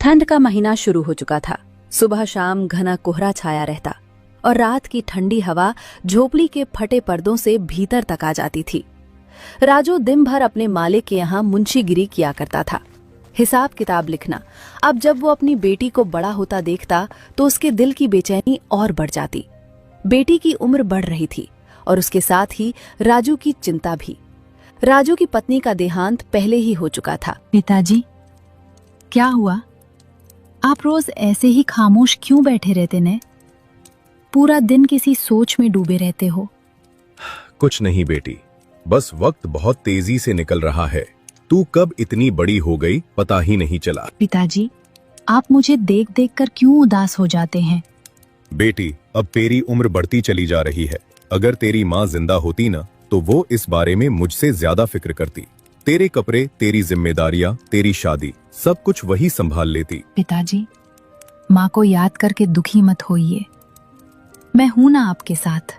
ठंड का महीना शुरू हो चुका था। सुबह शाम घना कोहरा छाया रहता और रात की ठंडी हवा झोपड़ी के फटे पर्दों से भीतर तक आ जाती थी। राजू दिन भर अपने मालिक के यहाँ मुंशीगिरी किया करता था, हिसाब किताब लिखना। अब जब वो अपनी बेटी को बड़ा होता देखता तो उसके दिल की बेचैनी और बढ़ जाती। बेटी की उम्र बढ़ रही थी और उसके साथ ही राजू की चिंता भी। राजू की पत्नी का देहांत पहले ही हो चुका था। पिताजी, क्या हुआ? आप रोज ऐसे ही खामोश क्यों बैठे रहते ने? पूरा दिन किसी सोच में डूबे रहते हो। कुछ नहीं बेटी, बस वक्त बहुत तेजी से निकल रहा है। तू कब इतनी बड़ी हो गई पता ही नहीं चला। पिताजी, आप मुझे देख देख कर क्यों उदास हो जाते हैं? बेटी, अब तेरी उम्र बढ़ती चली जा रही है। अगर तेरी माँ जिंदा होती ना तो वो इस बारे में मुझसे ज्यादा फिक्र करती। तेरे कपड़े, तेरी जिम्मेदारियां, तेरी शादी, सब कुछ वही संभाल लेती। पिताजी, माँ को याद करके दुखी मत होइए। मैं हूं ना आपके साथ।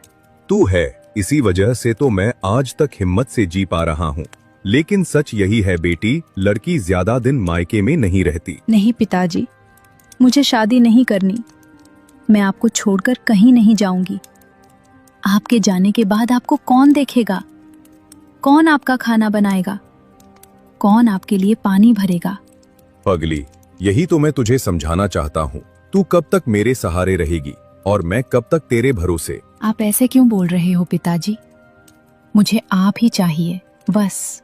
तू है, इसी वजह से तो मैं आज तक हिम्मत से जी पा रहा हूँ। लेकिन सच यही है बेटी, लड़की ज्यादा दिन मायके में नहीं रहती। नहीं पिताजी, मुझे शादी नहीं करनी। मैं आपको छोड़कर कहीं नहीं जाऊंगी। आपके जाने के बाद आपको कौन देखेगा? कौन आपका खाना बनाएगा? कौन आपके लिए पानी भरेगा? पगली, यही तो मैं तुझे समझाना चाहता हूँ। तू कब तक मेरे सहारे रहेगी और मैं कब तक तेरे भरोसे? आप ऐसे क्यों बोल रहे हो पिताजी? मुझे आप ही चाहिए, बस।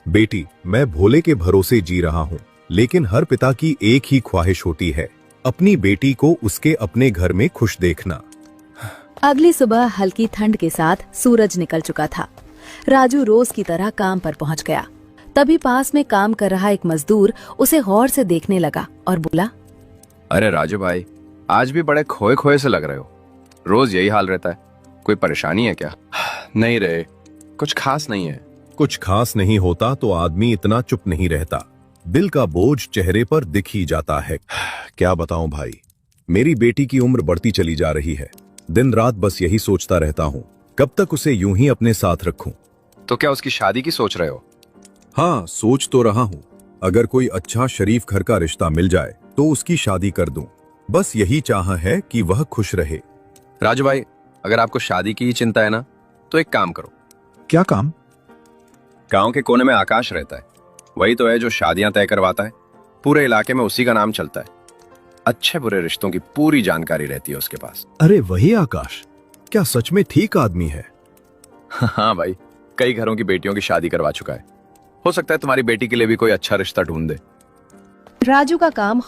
बेटी, मैं भोले के भरोसे जी रहा हूँ, लेकिन हर पिता की एक ही ख्वाहिश होती है, अपनी बेटी को उसके अपने घर में खुश देखना। अगली सुबह हल्की ठंड के साथ सूरज निकल चुका था। राजू रोज की तरह काम पर पहुंच गया। तभी पास में काम कर रहा एक मजदूर उसे गौर से देखने लगा और बोला, अरे राजू भाई, आज भी बड़े खोए खोए से लग रहे हो। रोज यही हाल रहता है, कोई परेशानी है क्या? नहीं रे, कुछ खास नहीं है। कुछ खास नहीं होता तो आदमी इतना चुप नहीं रहता। दिल का बोझ चेहरे पर दिख ही जाता है। क्या बताऊं भाई, मेरी बेटी की उम्र बढ़ती चली जा रही है। दिन रात बस यही सोचता रहता हूँ, कब तक उसे यूं ही अपने साथ रखूं। तो क्या उसकी शादी की सोच रहे हो? हाँ, सोच तो रहा हूँ। अगर कोई अच्छा शरीफ घर का रिश्ता मिल जाए तो उसकी शादी कर दूं। बस यही चाह है कि वह खुश रहे। राजू भाई, अगर आपको शादी की ही चिंता है ना, तो एक काम करो। क्या काम? गांव के कोने में आकाश रहता है, वही तो है जो शादियां तय करवाता है। पूरे इलाके में उसी का नाम चलता है। अच्छे बुरे रिश्तों की पूरी जानकारी रहती है उसके पास। अरे वही आकाश, क्या सच में ठीक आदमी है? हाँ भाई, कई घरों की बेटियों की शादी करवा चुका है। हो सकता है तुम्हारी बेटी के लिए भी कोई अच्छा रिश्ता ढूंढ दे। राजू का काम